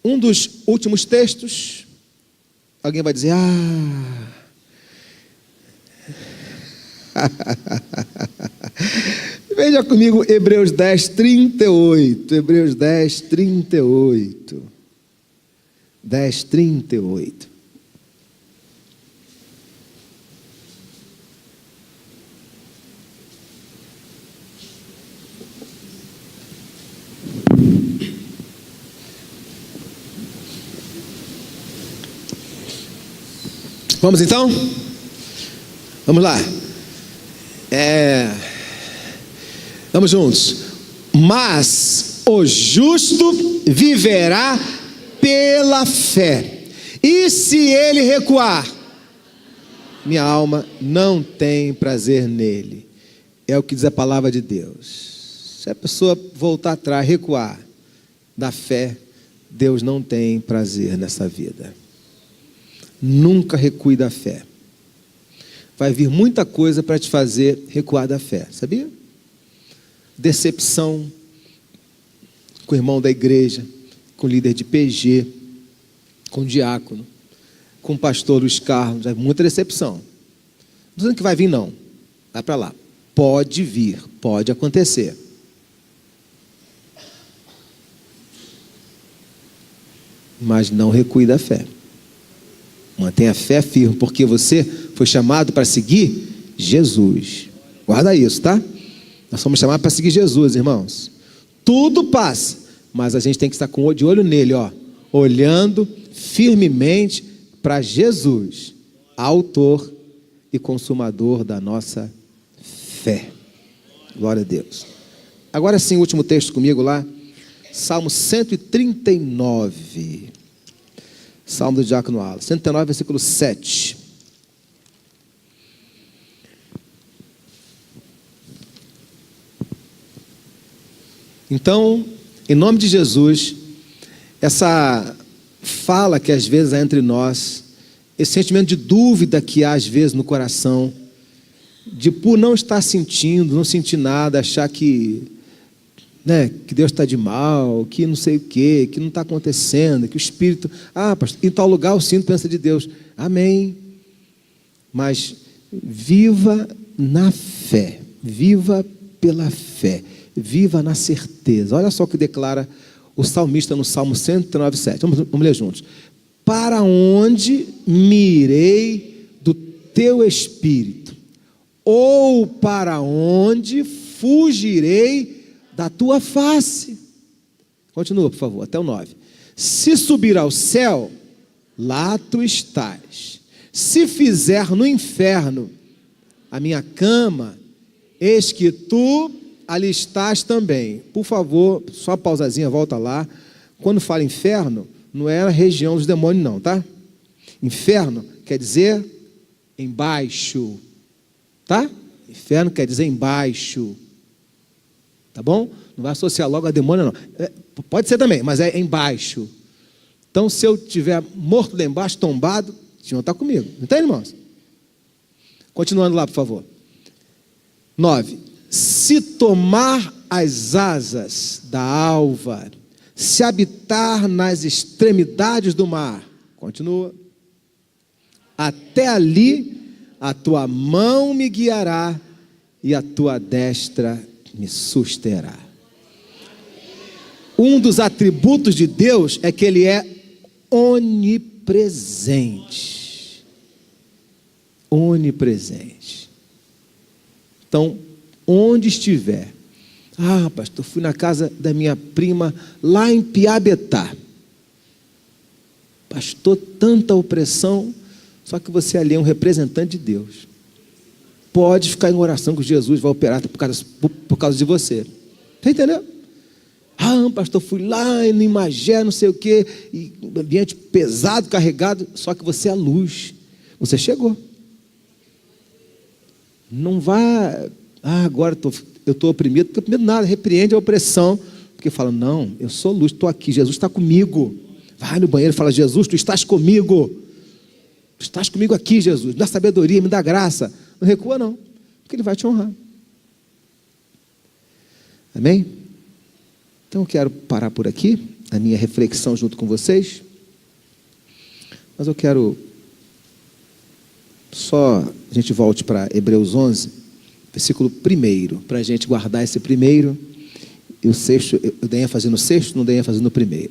Um dos últimos textos, alguém vai dizer, veja comigo Hebreus 10:38. Hebreus 10:38. 10:38. Vamos então? Vamos lá. Vamos juntos. Mas o justo viverá pela fé. E se ele recuar, minha alma não tem prazer nele. É o que diz a palavra de Deus. Se a pessoa voltar atrás, recuar da fé, Deus não tem prazer nessa vida. Nunca recue da fé. Vai vir muita coisa para te fazer recuar da fé, sabia? Decepção com o irmão da igreja, com o líder de PG, com o diácono, com o pastor Luiz Carlos, muita decepção. Não estou dizendo que vai vir, não. Vai para lá. Pode vir, pode acontecer. Mas não recue da fé. Mantenha a fé firme, porque você foi chamado para seguir Jesus. Guarda isso, tá? Nós somos chamados para seguir Jesus, irmãos. Tudo passa, mas a gente tem que estar de olho nele, ó, olhando firmemente para Jesus, autor e consumador da nossa fé. Glória a Deus. Agora sim, o último texto comigo lá, Salmo 139. Salmo do diácono Alan, 139, versículo 7. Então, em nome de Jesus, essa fala que às vezes há entre nós, esse sentimento de dúvida que há às vezes no coração, de por não estar sentindo, não sentir nada, achar que Deus está de mal, que não sei o quê, que não está acontecendo, que o Espírito, pastor, em tal lugar eu sinto a presença de Deus. Amém. Mas viva na fé, viva pela fé, viva na certeza. Olha só o que declara o salmista no Salmo 109:7. Vamos ler juntos. Para onde me irei do teu Espírito? Ou para onde fugirei da tua face? Continua, por favor, até o 9. Se subir ao céu, lá tu estás. Se fizer no inferno a minha cama, eis que tu ali estás também. Por favor, só uma pausazinha, volta lá. Quando fala inferno, não é a região dos demônios não, tá? Inferno quer dizer embaixo, tá? Inferno quer dizer embaixo. Tá bom? Não vai associar logo a demônio, não. Pode ser também, mas é embaixo. Então, se eu estiver morto lá embaixo, tombado, o Senhor está comigo. Entende, irmãos? Continuando lá, por favor. 9. Se tomar as asas da alva, se habitar nas extremidades do mar, continua. Até ali a tua mão me guiará e a tua destra me susterá. Um dos atributos de Deus é que Ele é onipresente. Onipresente. Então, onde estiver, pastor, fui na casa da minha prima lá em Piabetá. Pastor, tanta opressão, só que você ali é um representante de Deus. Pode ficar em oração que Jesus vai operar por causa de você. Está entendendo? Pastor, fui lá no Imagé, não sei o quê, e ambiente pesado, carregado, só que você é a luz. Você chegou. Não vá, agora eu estou oprimido, não estou oprimido nada, repreende a opressão, porque fala, não, eu sou luz, estou aqui, Jesus está comigo. Vai no banheiro e fala, Jesus, tu estás comigo. Tu estás comigo aqui, Jesus, me dá sabedoria, me dá graça. Não recua não, porque Ele vai te honrar. Amém? Então eu quero parar por aqui, a minha reflexão junto com vocês. Mas eu quero só, a gente volte para Hebreus 11, versículo 1, para a gente guardar esse primeiro, e o sexto, eu dei ênfase no sexto, não dei ênfase no primeiro.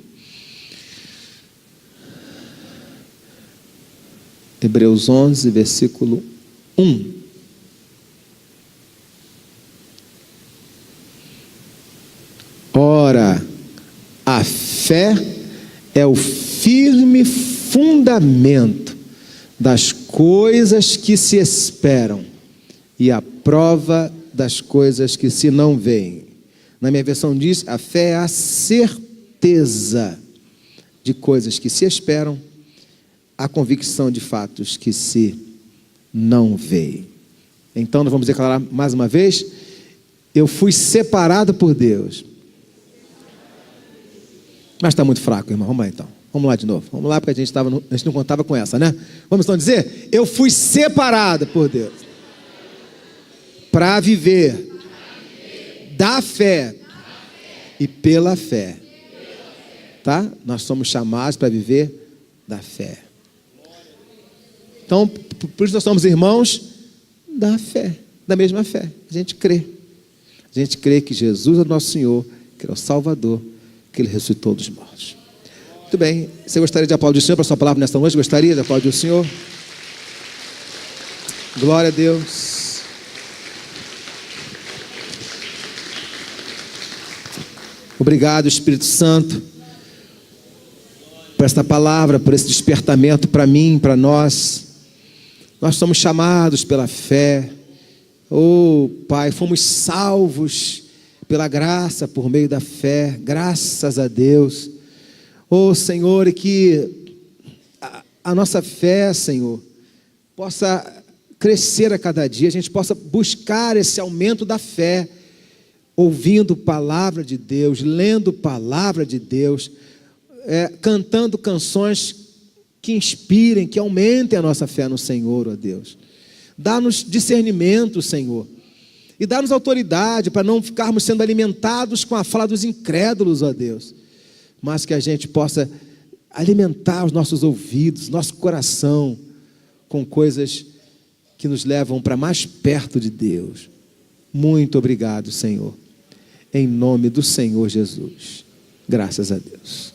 Hebreus 11, versículo 1. Ora, a fé é o firme fundamento das coisas que se esperam e a prova das coisas que se não veem. Na minha versão diz, a fé é a certeza de coisas que se esperam, a convicção de fatos que se não veem. Então nós vamos declarar mais uma vez, eu fui separado por Deus. Mas está muito fraco, irmão. Vamos lá então. Vamos lá de novo. Vamos lá, porque a gente não contava com essa, né? Vamos então dizer, eu fui separado por Deus para viver da fé e pela fé. Tá? Nós somos chamados para viver da fé. Então, por isso nós somos irmãos da fé, da mesma fé. A gente crê. A gente crê que Jesus é o nosso Senhor, que Ele é o Salvador, que Ele ressuscitou dos mortos. Muito bem. Você gostaria de aplaudir o Senhor para a sua palavra nesta noite? Gostaria de aplaudir o Senhor? Glória a Deus. Obrigado, Espírito Santo, por esta palavra, por esse despertamento para mim, para nós. Nós somos chamados pela fé. Oh, Pai, fomos salvos pela graça, por meio da fé. Graças a Deus. Oh, Senhor, e que a nossa fé, Senhor, possa crescer a cada dia. A gente possa buscar esse aumento da fé, ouvindo palavra de Deus, lendo palavra de Deus, cantando canções que inspirem, que aumentem a nossa fé no Senhor, ó Deus. Dá-nos discernimento, Senhor, e dá-nos autoridade para não ficarmos sendo alimentados com a fala dos incrédulos, ó Deus, mas que a gente possa alimentar os nossos ouvidos, nosso coração, com coisas que nos levam para mais perto de Deus. Muito obrigado, Senhor, em nome do Senhor Jesus. Graças a Deus.